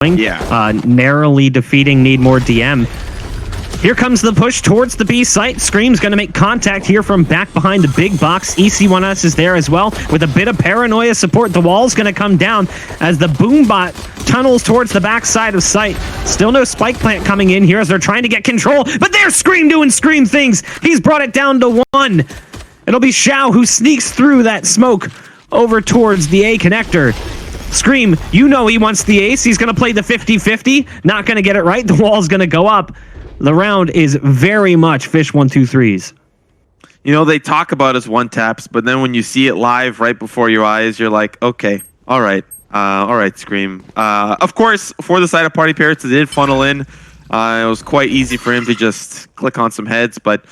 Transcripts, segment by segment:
narrowly defeating Need More DM. Here comes the push towards the B site. Scream's going to make contact here from back behind the big box. EC1S is there as well with a bit of paranoia support. The wall's going to come down as the Boombot tunnels towards the back side of site. Still no spike plant coming in here as they're trying to get control, but there's Scream doing Scream things. He's brought it down to 1. It'll be Shao who sneaks through that smoke over towards the A connector. Scream, you know he wants the ace. He's going to play the 50-50. Not going to get it right. The wall's going to go up. The round is very much Fish123's. You know, they talk about as one taps, but then when you see it live right before your eyes, you're like, okay, all right, Scream. Of course, for the side of PartyParrots, it did funnel in. It was quite easy for him to just click on some heads, but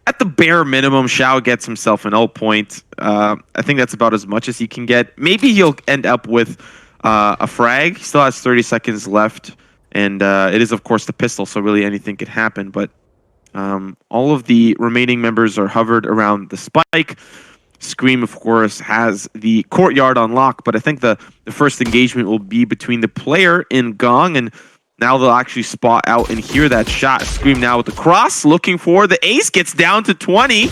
at the bare minimum, Shao gets himself an 0 point. I think that's about as much as he can get. Maybe he'll end up with a frag. He still has 30 seconds left. And it is, of course, the pistol, so really anything could happen. But all of the remaining members are hovered around the spike. Scream, of course, has the courtyard on lock. But I think the first engagement will be between the player and Gong. And now they'll actually spot out and hear that shot. Scream now with the cross, looking for the ace. Gets down to 20.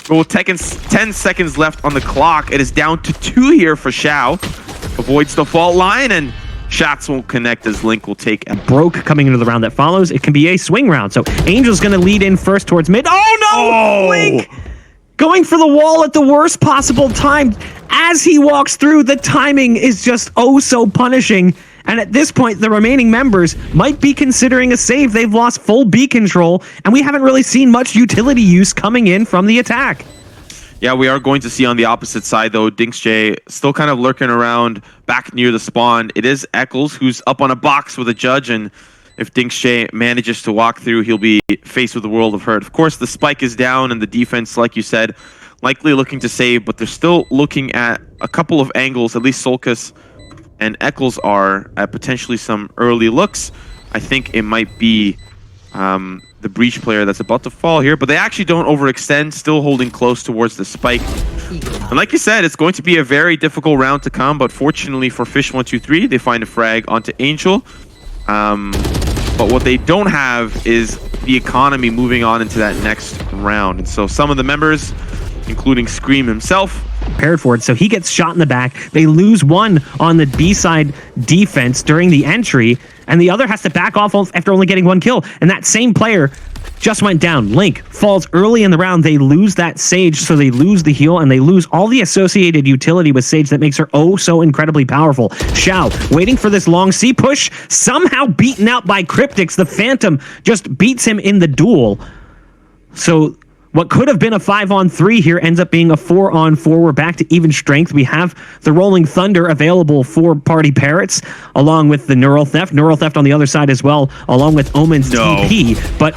But with 10 seconds left on the clock, it is down to 2 here for Shao. Avoids the fault line and shots won't connect as Link will take a broke coming into the round that follows. It can be a swing round. So Angel's going to lead in first towards mid. Oh, no! Oh. Link going for the wall at the worst possible time. As he walks through, the timing is just oh so punishing. And at this point, the remaining members might be considering a save. They've lost full B control, and we haven't really seen much utility use coming in from the attack. Yeah, we are going to see on the opposite side, though, dinkzj still kind of lurking around back near the spawn. It is Eccles who's up on a box with a judge, and if dinkzj manages to walk through, he'll be faced with a world of hurt. Of course, the spike is down, and the defense, like you said, likely looking to save, but they're still looking at a couple of angles, at least soulcas and Eccles are, at potentially some early looks. I think it might be the breach player that's about to fall here, but they actually don't overextend, still holding close towards the spike. And like you said, it's going to be a very difficult round to come, but fortunately for Fish123, they find a frag onto Angel. But what they don't have is the economy moving on into that next round. And so some of the members, including Scream himself, prepared for it, so he gets shot in the back. They lose one on the B-side defense during the entry, and the other has to back off after only getting 1 kill. And that same player just went down. Link falls early in the round. They lose that Sage, so they lose the heal, and they lose all the associated utility with Sage that makes her oh so incredibly powerful. Shao waiting for this long C push, somehow beaten out by Kryptix. The Phantom just beats him in the duel. So what could have been a 5-on-3 here ends up being a 4-on-4. We're back to even strength. We have the Rolling Thunder available for PartyParrots, along with the Neural Theft. Neural Theft on the other side as well, along with Omen's TP. But,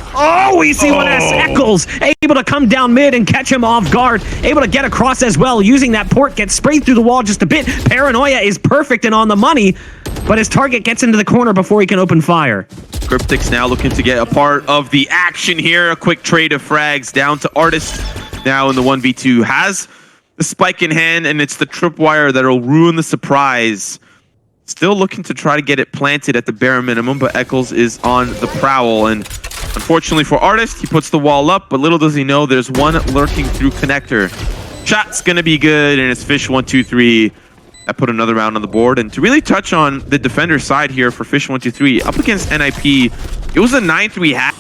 we see what Eccles able to come down mid and catch him off guard. Able to get across as well, using that port, gets sprayed through the wall just a bit. Paranoia is perfect and on the money, but his target gets into the corner before he can open fire. Kryptix now looking to get a part of the action here. A quick trade of frags down to Artist. Now in the 1v2 has the spike in hand, and it's the tripwire that'll ruin the surprise. Still looking to try to get it planted at the bare minimum, but Eccles is on the prowl. And unfortunately for Artist, he puts the wall up, but little does he know there's one lurking through connector. Shot's gonna be good, and it's Fish123. I put another round on the board. And to really touch on the defender side here for Fish123, up against NIP, it was a 9-3 hack.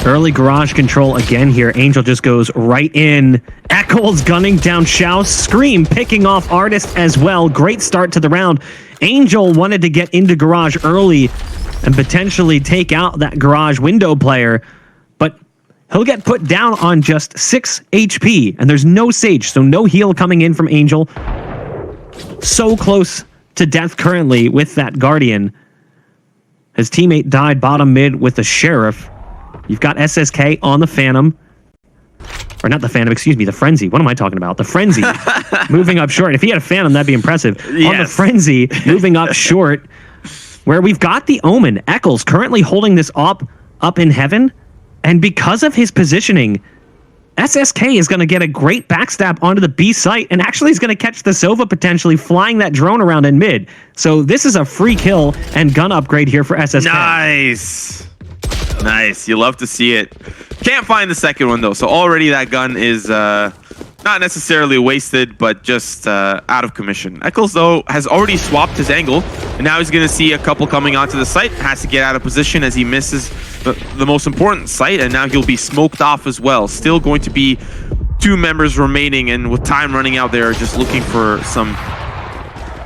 Early garage control again here. Angel just goes right in. Eccles gunning down Shao. Scream picking off Artist as well. Great start to the round. Angel wanted to get into garage early and potentially take out that garage window player, but he'll get put down on just 6 HP, and there's no Sage, so no heal coming in from Angel. So close to death currently with that Guardian. His teammate died bottom mid with the Sheriff. You've got SSK on the Phantom. Or not the Phantom, excuse me, the Frenzy. What am I talking about? The Frenzy moving up short. If he had a Phantom, that'd be impressive. Yes. On the Frenzy, moving up short, where we've got the Omen. Eccles currently holding this up in heaven. And because of his positioning, SSK is going to get a great backstab onto the B site and actually is going to catch the Sova potentially flying that drone around in mid. So this is a free kill and gun upgrade here for SSK. Nice. Nice. You love to see it. Can't find the second one, though. So already that gun is not necessarily wasted, but just out of commission. Eccles, though, has already swapped his angle, and now he's going to see a couple coming onto the site. Has to get out of position as he misses the most important site, and now he'll be smoked off as well. Still going to be 2 members remaining, and with time running out, they're just looking for some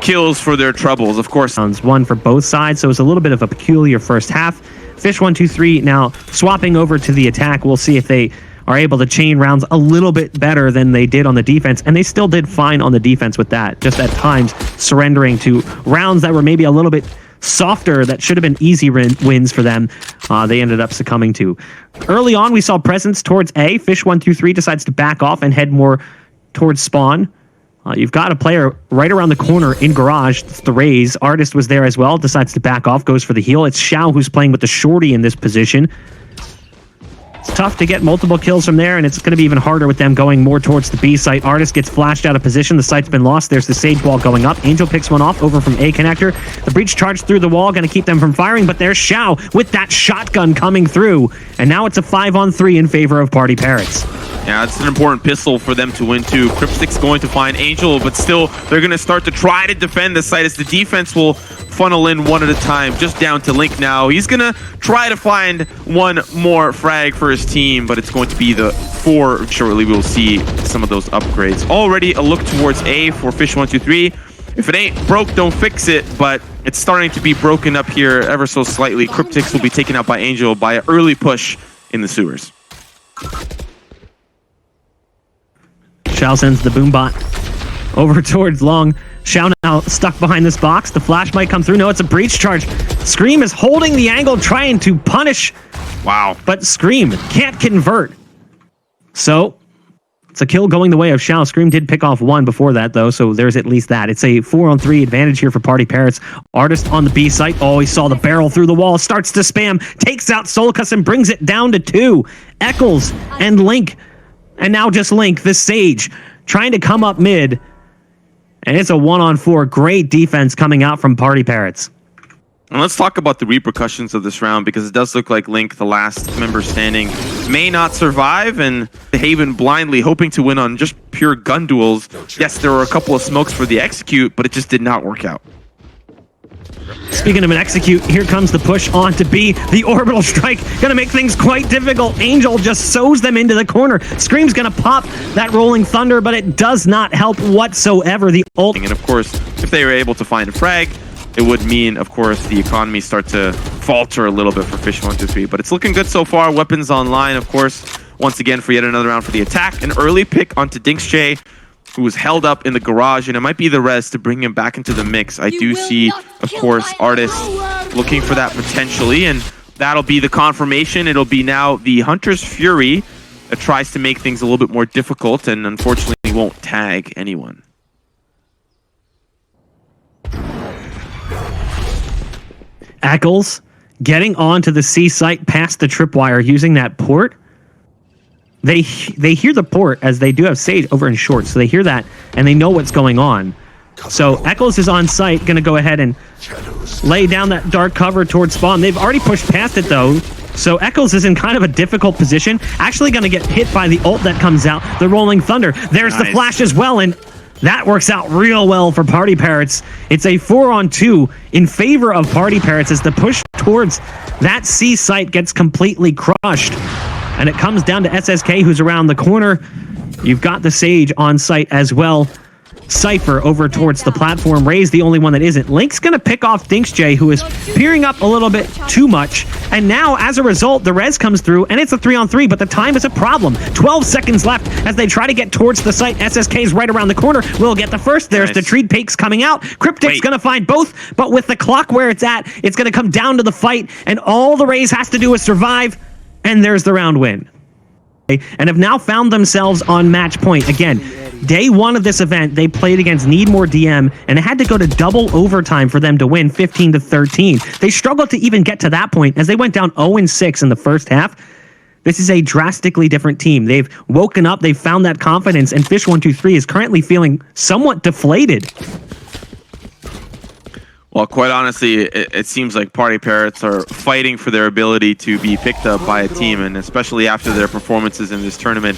kills for their troubles, of course. One for both sides, so it's a little bit of a peculiar first half. Fish123 now swapping over to the attack. We'll see if they are able to chain rounds a little bit better than they did on the defense, and they still did fine on the defense with that, just at times surrendering to rounds that were maybe a little bit softer that should have been easy wins for them. They ended up succumbing to. Early on, we saw presence towards A. Fish123 decides to back off and head more towards spawn. You've got a player right around the corner in garage. It's the Raze. Artist was there as well. Decides to back off. Goes for the heal. It's Shao who's playing with the shorty in this position. It's tough to get multiple kills from there, and it's going to be even harder with them going more towards the B site. Artist gets flashed out of position. The site's been lost. There's the Sage wall going up. Angel picks one off over from A connector. The breach charged through the wall, going to keep them from firing, but there's Shao with that shotgun coming through, and now it's a 5-on-3 in favor of PartyParrots. Yeah, it's an important pistol for them to win too. Kryptix going to find Angel, but still they're going to start to try to defend the site as the defense will funnel in one at a time. Just down to Link now. He's going to try to find one more frag for his team, but it's going to be the 4. Shortly we'll see some of those upgrades. Already a look towards A for Fish123. If it ain't broke, don't fix it, but it's starting to be broken up here ever so slightly. Kryptix will be taken out by Angel by an early push in the sewers. Shao sends the boombot over towards long. Shao now stuck behind this box. The flash might come through. No, it's a breach charge. Scream is holding the angle, trying to punish. Wow. But Scream can't convert. So it's a kill going the way of Shao. Scream did pick off one before that, though, so there's at least that. It's a 4-on-3 advantage here for PartyParrots. Artist on the B site. Oh, he saw the barrel through the wall. Starts to spam. Takes out soulcas and brings it down to 2. Eccles and Link. And now just Link, the Sage, trying to come up mid. And it's a 1-on-4. Great defense coming out from PartyParrots. And let's talk about the repercussions of this round, because it does look like Link, the last member standing, may not survive, and Haven blindly hoping to win on just pure gun duels. Yes, there were a couple of smokes for the execute, but it just did not work out. Speaking of an execute, here comes the push on to B. The orbital strike gonna make things quite difficult. Angel just sews them into the corner. Scream's gonna pop that rolling thunder, but it does not help whatsoever. The ult. And of course, if they were able to find a frag, it would mean, of course, the economy start to falter a little bit for Fish123. But it's looking good so far. Weapons online, of course, once again for yet another round for the attack. An early pick onto dinkzj, who was held up in the garage, and it might be the res to bring him back into the mix. I do see, of course, Artist looking for that potentially, and that'll be the confirmation. It'll be now the Hunter's Fury that tries to make things a little bit more difficult, and unfortunately won't tag anyone. Eccles getting onto the C site past the tripwire using that port. They hear the port, as they do have Sage over in short, so they hear that and they know what's going on. So Eccles is on site, going to go ahead and lay down that dark cover towards spawn. They've already pushed past it though, so Eccles is in kind of a difficult position. Actually going to get hit by the ult that comes out, the rolling thunder. There's the flash as well, and that works out real well for PartyParrots. It's a 4-on-2 in favor of PartyParrots as the push towards that C site gets completely crushed. And it comes down to SSK, who's around the corner. You've got the Sage on site as well. Cypher over towards the platform. Ray's the only one that isn't. Link's going to pick off dinkzj, who is peering up a little bit too much. And now, as a result, the res comes through, and it's a 3-on-3, but the time is a problem. 12 seconds left as they try to get towards the site. SSK's right around the corner. Will get the first. There's the treat pakes coming out. Kryptix going to find both, but with the clock where it's at, it's going to come down to the fight, and all the Rays has to do is survive. And there's the round win. And have now found themselves on match point. Again, day 1 of this event, they played against Need More DM, and it had to go to double overtime for them to win 15-13. They struggled to even get to that point as they went down 0-6 in the first half. This is a drastically different team. They've woken up, they've found that confidence, and Fish123 is currently feeling somewhat deflated. Well, quite honestly, it seems like PartyParrots are fighting for their ability to be picked up by a team, and especially after their performances in this tournament,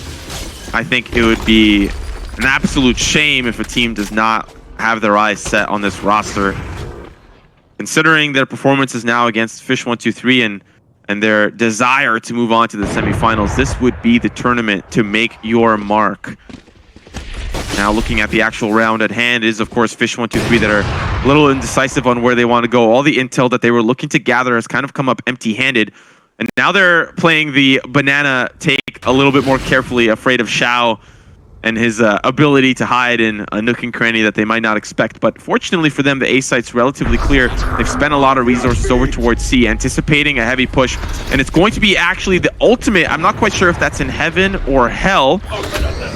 I think it would be an absolute shame if a team does not have their eyes set on this roster. Considering their performances now against Fish123 and their desire to move on to the semifinals, this would be the tournament to make your mark. Now looking at the actual round at hand is, of course, Fish123 that are a little indecisive on where they want to go. All the intel that they were looking to gather has kind of come up empty-handed. And now they're playing the banana take a little bit more carefully, afraid of Shao and his ability to hide in a nook and cranny that they might not expect. But fortunately for them, the A site's relatively clear. They've spent a lot of resources over towards C, anticipating a heavy push. And it's going to be actually the ultimate. I'm not quite sure if that's in heaven or hell.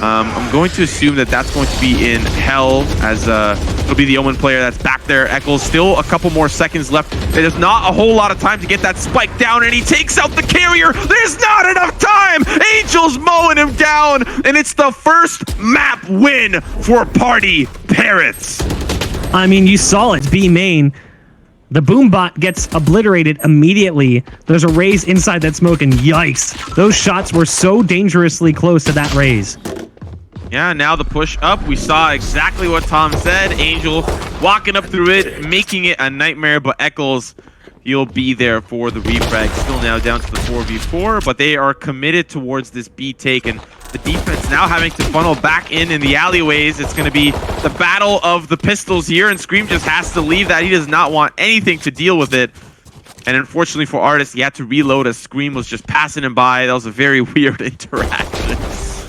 I'm going to assume that that's going to be in hell, as it'll be the Omen player that's back there. Eccles, still a couple more seconds left. There's not a whole lot of time to get that spike down, and he takes out the carrier. There's not enough time. Angel's mowing him down, and it's the first map win for PartyParrots. I mean, you saw it, B main. The boombot gets obliterated immediately. There's a raise inside that smoke, and yikes. Those shots were so dangerously close to that raise. Yeah, now the push up. We saw exactly what Tom said. Angel walking up through it, making it a nightmare, but Eccles, he'll be there for the refrag. Still now down to the 4v4, but they are committed towards this B take, and the defense now having to funnel back in the alleyways. It's going to be the battle of the pistols here, and Scream just has to leave that. He does not want anything to deal with it. And unfortunately for Artist, he had to reload as Scream was just passing him by. That was a very weird interaction.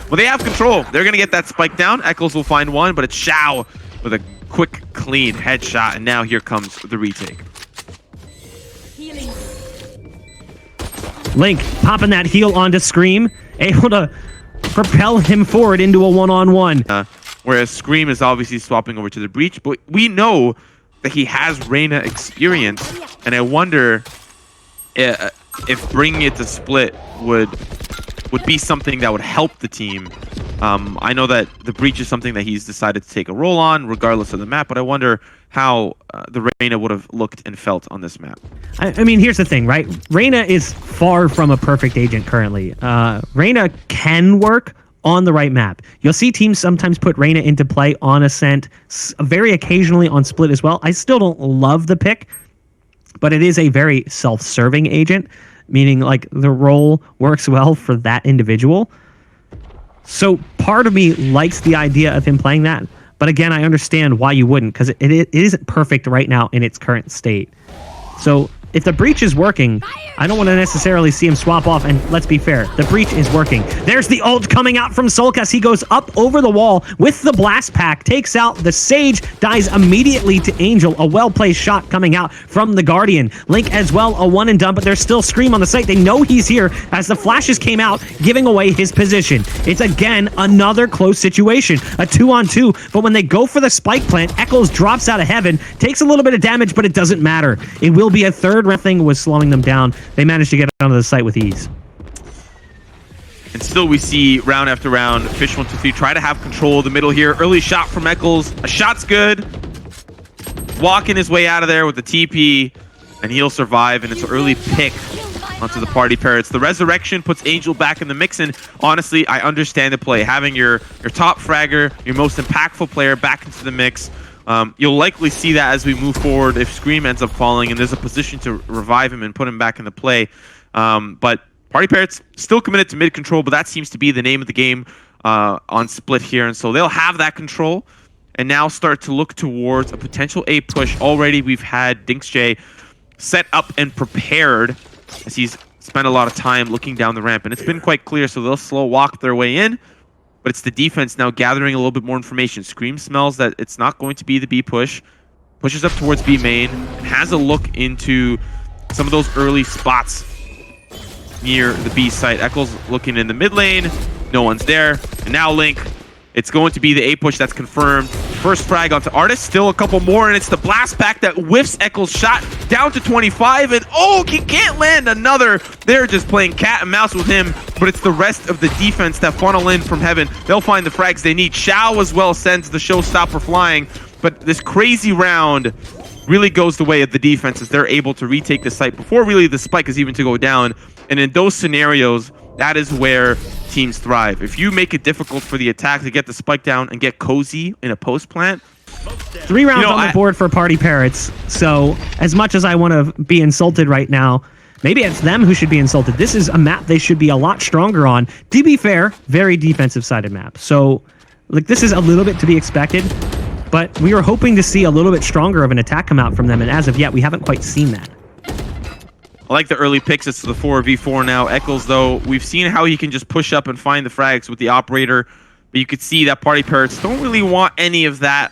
Well, they have control. They're going to get that spike down. Eccles will find one, but it's Shao with a quick, clean headshot. And now here comes the retake. Link popping that heal onto Scream, able to propel him forward into a one-on-one. Whereas Scream is obviously swapping over to the breach, but we know that he has Reyna experience, and I wonder if bringing it to split would be something that would help the team. I know that the breach is something that he's decided to take a role on, regardless of the map, but I wonder how the Reyna would have looked and felt on this map. I mean, here's the thing, right? Reyna is far from a perfect agent currently. Reyna can work on the right map. You'll see teams sometimes put Reyna into play on Ascent, very occasionally on Split as well. I still don't love the pick, but it is a very self-serving agent, meaning like the role works well for that individual. So part of me likes the idea of him playing that. But again, I understand why you wouldn't, because it isn't perfect right now in its current state. So if the breach is working, I don't want to necessarily see him swap off, and let's be fair, the breach is working. There's the ult coming out from soulcas. He goes up over the wall with the blast pack, takes out the Sage, dies immediately to Angel. A well-placed shot coming out from the Guardian. Link as well, a one and done, but there's still Scream on the site. They know he's here as the flashes came out, giving away his position. It's again another close situation, a 2-on-2, but when they go for the spike plant, Eccles drops out of heaven, takes a little bit of damage, but it doesn't matter. It will be a third round thing was slowing them down. They managed to get onto the site with ease. And still we see round after round, Fish123 try to have control of the middle here. Early shot from Eccles. A shot's good. Walking his way out of there with the TP, and he'll survive, and it's an early pick onto the PartyParrots. The resurrection puts Angel back in the mix, and honestly, I understand the play. Having your top fragger, your most impactful player back into the mix. You'll likely see that as we move forward if Scream ends up falling and there's a position to revive him and put him back in the play. But PartyParrots still committed to mid control, but that seems to be the name of the game on Split here. And so they'll have that control and now start to look towards a potential A push. Already we've had dinkzj set up and prepared as he's spent a lot of time looking down the ramp. And it's been quite clear, so they'll slow walk their way in. But it's the defense now gathering a little bit more information. Scream smells that it's not going to be the B push. Pushes up towards B main. And has a look into some of those early spots near the B site. Eccles looking in the mid lane. No one's there. And now Link. It's going to be the A push that's confirmed. first frag onto Artist. Still a couple more, and it's the blast back that whiffs Eccles' shot down to 25, and oh, he can't land another. They're just playing cat and mouse with him, but it's the rest of the defense that funnel in from heaven. They'll find the frags they need. Shao as well sends the showstopper flying, but this crazy round really goes the way of the defense as they're able to retake the site before really the spike is even to go down. And in those scenarios, that is where teams thrive. If you make it difficult for the attack to get the spike down and get cozy in a post plant. 3 rounds on the board for PartyParrots. So as much as I want to be insulted right now, maybe it's them who should be insulted. This is a map they should be a lot stronger on. To be fair, very defensive sided map. So like this is a little bit to be expected, but we were hoping to see a little bit stronger of an attack come out from them, and as of yet, we haven't quite seen that. I like the early picks. It's the 4v4 now. Eccles, though, we've seen how he can just push up and find the frags with the operator, but you could see that PartyParrots don't really want any of that.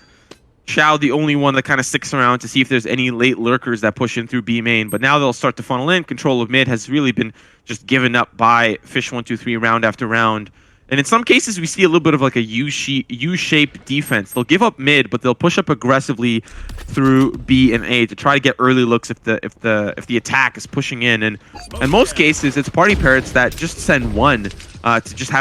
Shao, the only one that kind of sticks around to see if there's any late lurkers that push in through B main, but now they'll start to funnel in. Control of mid has really been just given up by Fish123 round after round. And in some cases, we see a little bit of like a U-shaped defense. They'll give up mid, but they'll push up aggressively through B and A to try to get early looks if the attack is pushing in. And in most cases, it's PartyParrots that just send one to just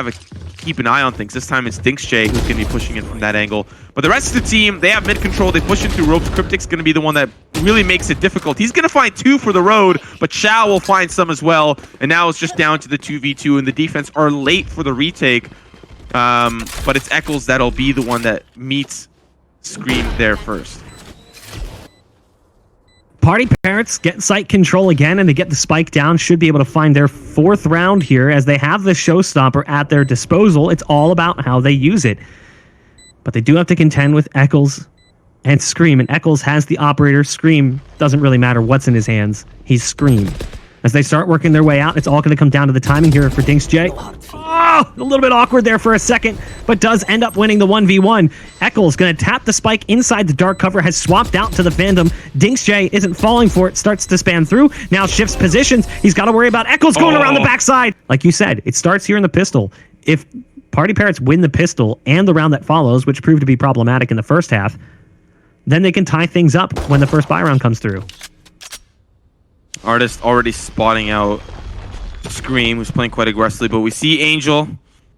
keep an eye on things. This time it's dinkzj who's going to be pushing in from that angle. But the rest of the team, they have mid control. They push in through ropes. Kryptix going to be the one that really makes it difficult. He's going to find 2 for the road, but Shao will find some as well. And now it's just down to the 2v2, and the defense are late for the retake. But it's Eccles that'll be the one that meets Scream there first. PartyParrots get site control again, and they get the spike down. Should be able to find their 4th round here as they have the showstopper at their disposal. It's all about how they use it. But they do have to contend with Eccles and Scream, and Eccles has the operator. Scream doesn't really matter what's in his hands. He's Scream. As they start working their way out, it's all going to come down to the timing here for dinkzj. Oh, a little bit awkward there for a second, but does end up winning the 1v1. Eccles going to tap the spike inside the dark cover, has swapped out to the Phantom. dinkzj isn't falling for it, starts to spam through, now shifts positions. He's got to worry about Eccles going around the backside. Like you said, it starts here in the pistol. If PartyParrots win the pistol and the round that follows, which proved to be problematic in the first half, then they can tie things up when the first buy round comes through. Artist already spotting out Scream, who's playing quite aggressively, but we see Angel.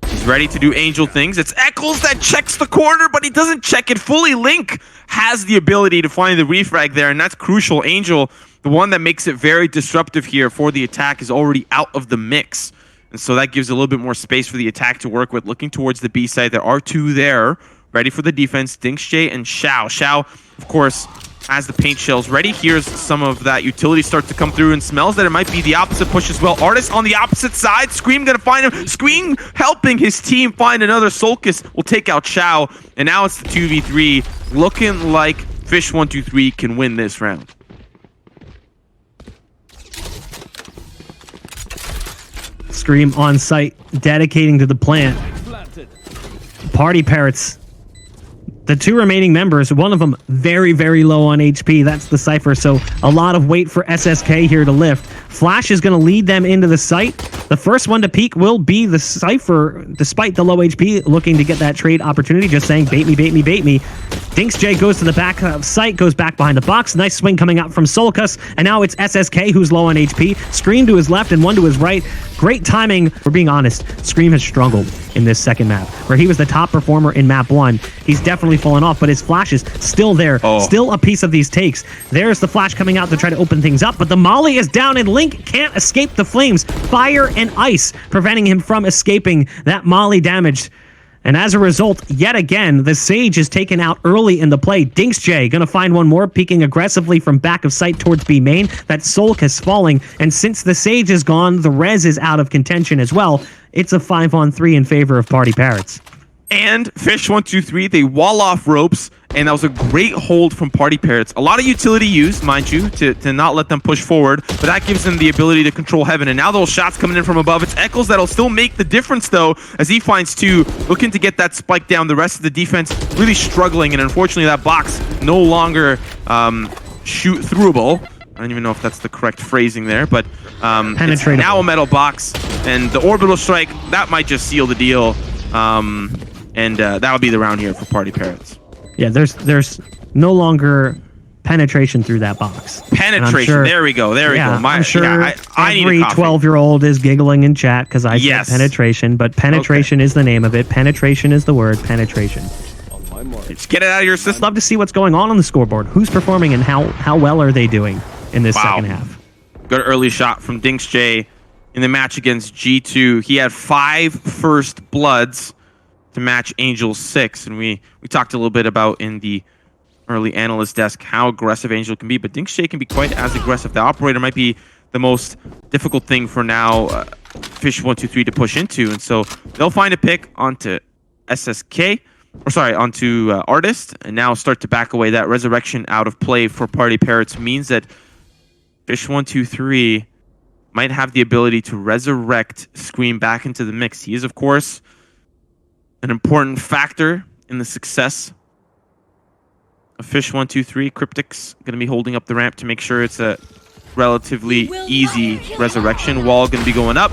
He's ready to do Angel things. It's Eccles that checks the corner, but he doesn't check it fully. Link has the ability to find the refrag there, and that's crucial. Angel, the one that makes it very disruptive here for the attack, is already out of the mix. And so that gives a little bit more space for the attack to work with. Looking towards the B side, there are 2 there, ready for the defense, dinkzj and Shao. Shao, of course, as the paint shells ready. Here's some of that utility start to come through and smells that it might be the opposite push as well. Artist on the opposite side. Scream gonna find him. Scream helping his team find another soulcas will take out Shao. And now it's the 2v3. Looking like Fish123 can win this round. Scream on site, dedicating to the plant. PartyParrots. The 2 remaining members, one of them very, very low on HP. That's the Cypher, so a lot of weight for SSK here to lift. Flash is going to lead them into the site. The first one to peek will be the Cypher, despite the low HP, looking to get that trade opportunity, just saying, bait me, bait me, bait me. dinkzj goes to the back of site, goes back behind the box. Nice swing coming out from soulcas, and now it's SSK who's low on HP. Scream to his left and one to his right. Great timing. For being honest, Scream has struggled in this second map, where he was the top performer in map 1. He's definitely fallen off, but his flash is still there. Still a piece of these takes. There's the flash coming out to try to open things up, but the molly is down and Link can't escape the flames. Fire and ice preventing him from escaping that molly damage. And as a result, yet again, the Sage is taken out early in the play. dinkzj gonna find one more, peeking aggressively from back of sight towards B main. That soulcas falling, and since the Sage is gone, the res is out of contention as well. It's a 5-on-3 in favor of PartyParrots. And Fish123, they wall off ropes, and that was a great hold from PartyParrots. A lot of utility used, mind you, to not let them push forward, but that gives them the ability to control heaven. And now those shots coming in from above. It's Eccles that'll still make the difference, though, as he finds 2, looking to get that spike down. The rest of the defense really struggling, and unfortunately that box no longer shoot throughable. I don't even know if that's the correct phrasing there, but it's now a metal box, and the orbital strike, that might just seal the deal. And that'll be the round here for PartyParrots. Yeah, there's no longer penetration through that box. Penetration. Sure, there we go. There we go. I'm sure I need every a coffee. 12-year-old is giggling in chat because I said penetration, but penetration is the name of it. Penetration is the word. Penetration. Just get it out of your system. Love to see what's going on the scoreboard. Who's performing and how well are they doing in this second half? Good early shot from dinkzj in the match against G2. He had 5 first bloods to match Angel's 6, and we talked a little bit about in the early analyst desk how aggressive Angel can be, but dinkzj can be quite as aggressive. The operator might be the most difficult thing for now Fish123 to push into, and so they'll find a pick onto SSK, or sorry, onto Artist, and now start to back away. That resurrection out of play for PartyParrots means that Fish123 might have the ability to resurrect Scream back into the mix. He is, of course, an important factor in the success of Fish123. Kryptix going to be holding up the ramp to make sure it's a relatively easy resurrection. Wall going to be going up.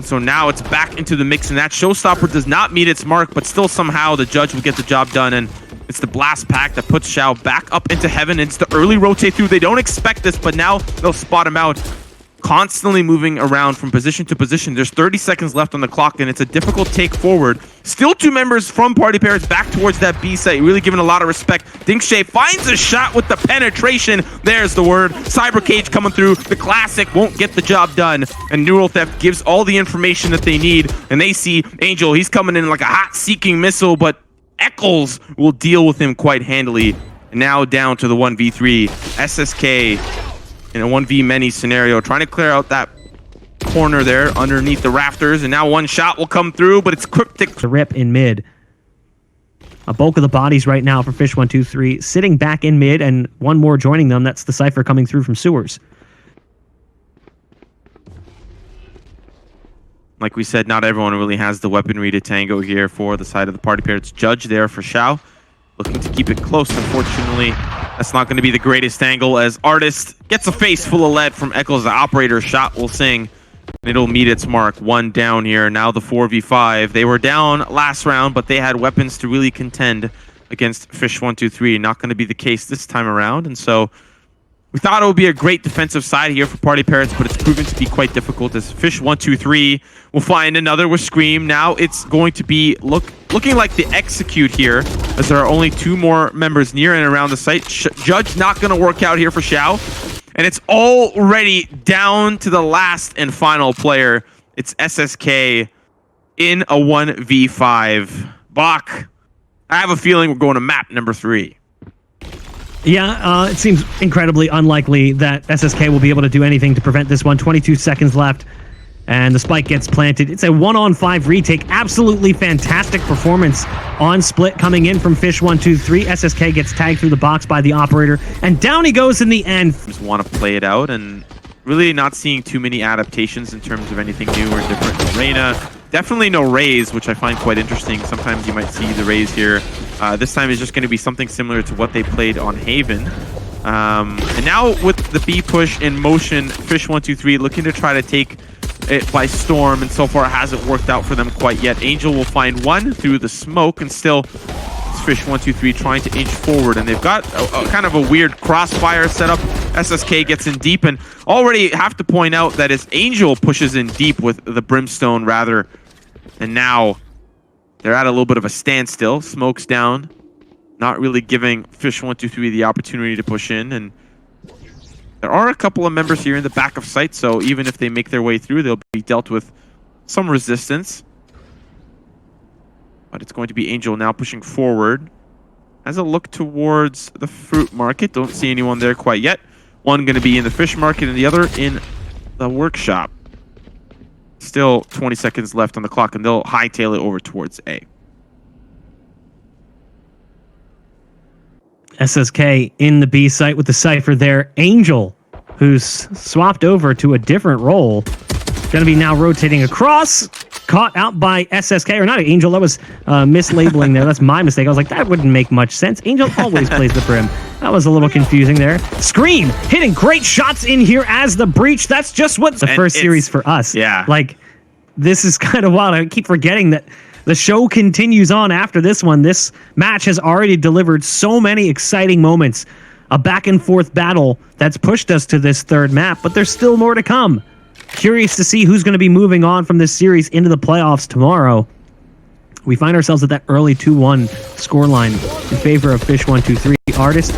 So now it's back into the mix, and that showstopper does not meet its mark, but still somehow the judge will get the job done, and it's the blast pack that puts Shao back up into heaven. It's the early rotate through. They don't expect this, but now they'll spot him out. Constantly moving around from position to position. There's 30 seconds left on the clock, and it's a difficult take forward. Still 2 members from PartyParrots back towards that B site, really giving a lot of respect. dinkzj finds a shot with the penetration. There's the word. Cyber Cage coming through. The classic won't get the job done, and Neural Theft gives all the information that they need, and they see Angel. He's coming in like a hot seeking missile, but Eccles will deal with him quite handily. And now down to the 1v3. SSK in a 1v many scenario, trying to clear out that corner there underneath the rafters, and now one shot will come through, but it's Kryptix. The rip in mid. A bulk of the bodies right now for Fish123 sitting back in mid, and one more joining them. That's the Cypher coming through from sewers. Like we said, not everyone really has the weaponry to tango here for the side of the PartyParrots. Judge there for Shao, looking to keep it close. Unfortunately, that's not going to be the greatest angle as Artist gets a face full of lead from Eccles. The operator shot will sing, and it'll meet its mark. 1 down here. Now the 4v5. They were down last round, but they had weapons to really contend against Fish123. Not going to be the case this time around, and so we thought it would be a great defensive side here for PartyParrots, but it's proven to be quite difficult as Fish123 will find another with Scream. Now it's going to be looking like the execute here, as there are only 2 more members near and around the site. Judge not going to work out here for Shao, and it's already down to the last and final player. It's SSK in a 1v5. Bach, I have a feeling we're going to map number 3. Yeah, it seems incredibly unlikely that SSK will be able to do anything to prevent this one. 22 seconds left, and the spike gets planted. It's a 1-on-5 retake. Absolutely fantastic performance on split coming in from Fish123. SSK gets tagged through the box by the operator, and down he goes in the end. Just want to play it out, and really not seeing too many adaptations in terms of anything new or different in Arena. Definitely no raise, which I find quite interesting. Sometimes you might see the raise here. This time is just going to be something similar to what they played on Haven. And now with the B push in motion, Fish123 looking to try to take it by storm, and so far it hasn't worked out for them quite yet. Angel will find one through the smoke, and still it's Fish123 trying to inch forward, and they've got a kind of a weird crossfire setup. SSK gets in deep, and already have to point out that as Angel pushes in deep with the Brimstone rather, and now they're at a little bit of a standstill. Smoke's down, not really giving Fish123 the opportunity to push in, and there are a couple of members here in the back of sight, so even if they make their way through, they'll be dealt with some resistance. But it's going to be Angel now pushing forward. As a look towards the fruit market, don't see anyone there quite yet. One going to be in the fish market and the other in the workshop. Still 20 seconds left on the clock, and they'll hightail it over towards A. SSK in the B site with the Cypher there. Angel, who's swapped over to a different role, going to be now rotating across. Caught out by SSK, or not Angel, that was mislabeling there. That's my mistake. I was like, that wouldn't make much sense. Angel always plays the Brim. That was a little confusing there. Scream hitting great shots in here as the breach. That's just what the first series for us. Yeah. Like, this is kind of wild. I keep forgetting that The show continues on after this one. This match has already delivered so many exciting moments. A back and forth battle that's pushed us to this third map, but there's still more to come. Curious to see who's going to be moving on from this series into the playoffs tomorrow. We find ourselves at that early 2-1 scoreline in favor of Fish123. Artist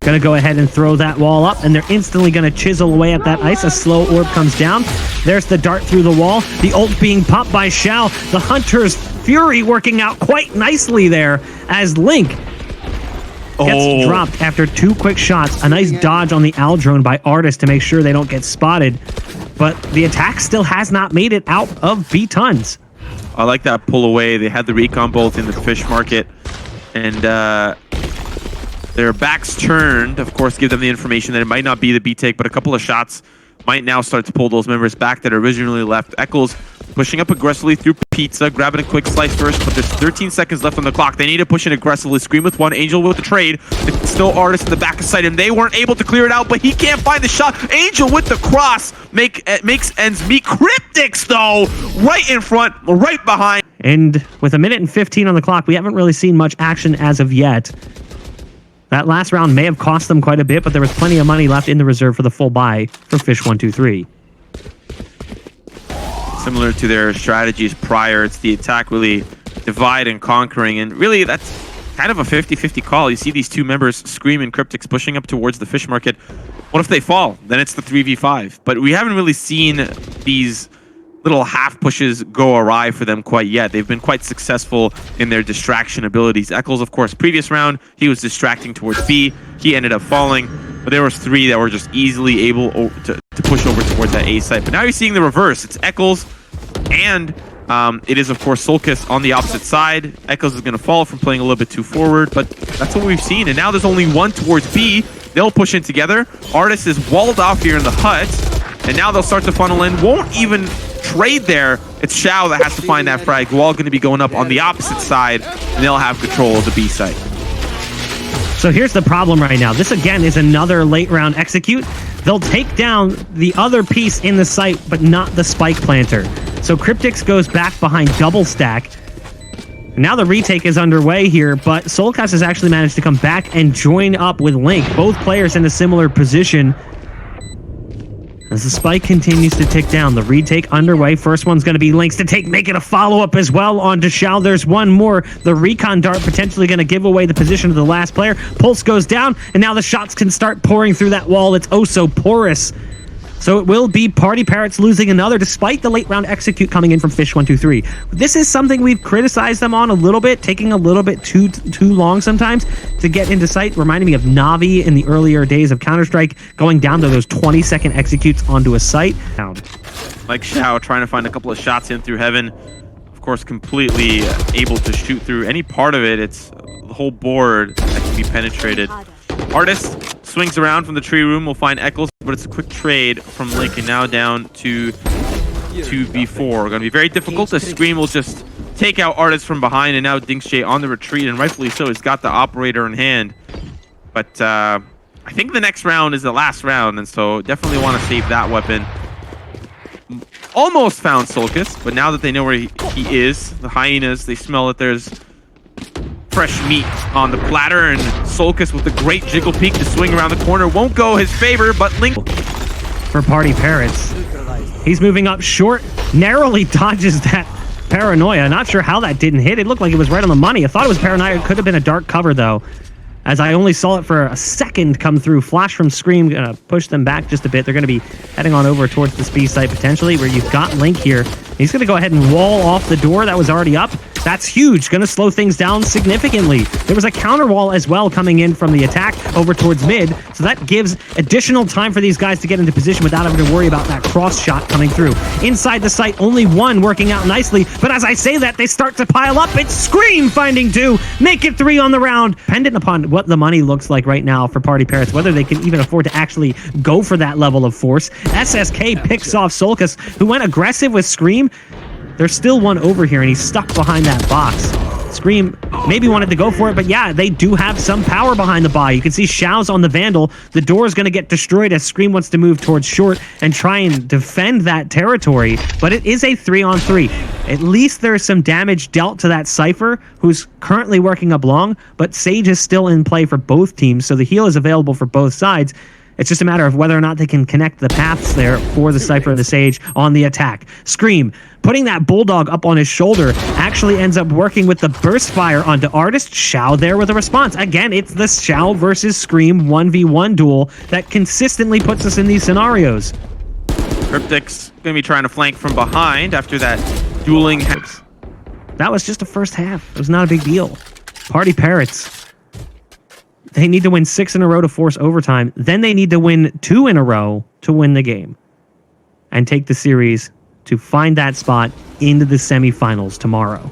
going to go ahead and throw that wall up, and they're instantly going to chisel away at that ice. A slow orb comes down. There's the dart through the wall. The ult being popped by Shao. The Hunter's Fury working out quite nicely there as Link gets dropped after 2 quick shots. A nice dodge on the Owl drone by Artist to make sure they don't get spotted. But the attack still has not made it out of B-Tons. I like that pull away. They had the recon bolt in the fish market, and their backs turned, of course, give them the information that it might not be the B-take, but a couple of shots might now start to pull those members back that originally left. Eccles pushing up aggressively through Pizza, grabbing a quick slice first, but there's 13 seconds left on the clock. They need to push in aggressively. Scream with one, Angel with the trade. It's still Artist in the back of sight, and they weren't able to clear it out, but he can't find the shot. Angel with the cross makes ends meet. Kryptix, though, right in front, right behind. And with 1:15 on the clock, we haven't really seen much action as of yet. That last round may have cost them quite a bit, but there was plenty of money left in the reserve for the full buy for Fish123. Similar to their strategies prior, it's the attack really divide and conquering, and really that's kind of a 50-50 call. You see these two members, Scream and Kryptix, pushing up towards the fish market. What if they fall? Then it's the 3v5. But we haven't really seen these little half pushes go awry for them quite yet. They've been quite successful in their distraction abilities. Eccles, of course, previous round, he was distracting towards B. He ended up falling, but there was 3 that were just easily able to push over towards that A site. But now you're seeing the reverse. It's Eccles, and it is, of course, soulcas on the opposite side. Eccles is going to fall from playing a little bit too forward, but that's what we've seen. And now there's only 1 towards B. They'll push in together. Artist is walled off here in the hut, and now they'll start to funnel in. Won't even trade there. It's Shao that has to find that frag. We're all going to be going up on the opposite side, and they'll have control of the B site. So here's the problem right now. This again is another late round execute. They'll take down the other piece in the site, but not the spike planter. So Kryptix goes back behind double stack. Now the retake is underway here, but soulcas has actually managed to come back and join up with Link. Both players in a similar position. As the spike continues to tick down, the retake underway. First one's going to be Link's to make it a follow-up as well onto Shao. There's one more. The recon dart potentially going to give away the position of the last player. Pulse goes down, and now the shots can start pouring through that wall. It's oh so porous. So it will be PartyParrots losing another, despite the late round execute coming in from Fish123. This is something we've criticized them on a little bit, taking a little bit too long sometimes to get into sight. Reminding me of Navi in the earlier days of Counter-Strike, going down to those 20-second executes onto a site. Like Shao trying to find a couple of shots in through heaven. Of course, completely able to shoot through any part of it. It's the whole board that can be penetrated. Artist swings around from the tree room. We'll find Eccles, but it's a quick trade from Link, and now down to 2v4. Going to be very difficult. The Scream will just take out Artist from behind, and now dinkzj on the retreat, and rightfully so. He's got the operator in hand. But I think the next round is the last round, and so definitely want to save that weapon. Almost found soulcas, but now that they know where he is, the hyenas, they smell that there's fresh meat on the platter, and soulcas with a great jiggle peek to swing around the corner won't go his favor, but Link for PartyParrots. He's moving up short, narrowly dodges that paranoia. Not sure how that didn't hit. It looked like it was right on the money. I thought it was paranoia. It could have been a dark cover though, as I only saw it for a second come through. Flash from Scream gonna push them back just a bit. They're gonna be heading on over towards the speed site potentially, where you've got Link here. He's gonna go ahead and wall off the door that was already up. That's huge, gonna slow things down significantly. There was a counter wall as well coming in from the attack over towards mid, so that gives additional time for these guys to get into position without having to worry about that cross shot coming through. Inside the site, only one working out nicely, but as I say that, they start to pile up. It's Scream finding 2, make it 3 on the round. Dependent upon what the money looks like right now for PartyParrots, whether they can even afford to actually go for that level of force. SSK picks off soulcas, who went aggressive with Scream. There's still one over here, and he's stuck behind that box. Scream maybe wanted to go for it, but yeah, they do have some power behind the buy. You can see Shao's on the Vandal. The door is going to get destroyed as Scream wants to move towards short and try and defend that territory, but it is a 3-on-3. At least there's some damage dealt to that Cypher, who's currently working up long, but Sage is still in play for both teams, so the heal is available for both sides. It's just a matter of whether or not they can connect the paths there for the Cypher and the Sage on the attack. Scream, putting that Bulldog up on his shoulder, actually ends up working with the Burst Fire onto Artist. Shao there with a response. Again, it's the Shao versus Scream 1v1 duel that consistently puts us in these scenarios. Kryptix going to be trying to flank from behind after that dueling. That was just the first half. It was not a big deal. PartyParrots, they need to win 6 in a row to force overtime. Then they need to win 2 in a row to win the game and take the series to find that spot into the semifinals tomorrow.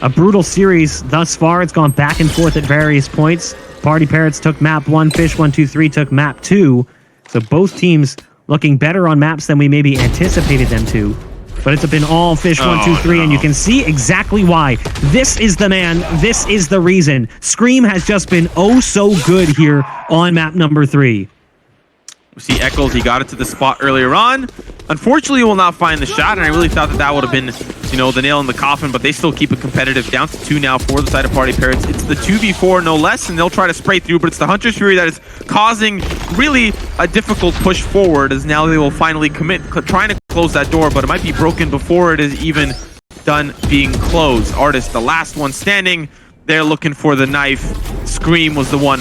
A brutal series thus far. It's gone back and forth at various points. PartyParrots took map 1, Fish123 took map 2. So both teams looking better on maps than we maybe anticipated them to. But it's been all Fish123, and you can see exactly why. This is the man. This is the reason. Scream has just been oh so good here on map number 3. We see Eccles, he got it to the spot earlier on. Unfortunately, he will not find the shot, and I really thought that that would have been, you know, the nail in the coffin, but they still keep it competitive. Down to 2 now for the side of PartyParrots. It's the 2v4, no less, and they'll try to spray through, but it's the Hunter's Fury that is causing really a difficult push forward, as now they will finally commit, trying to close that door, but it might be broken before it is even done being closed. Artist, the last one standing. They're looking for the knife. Scream was the one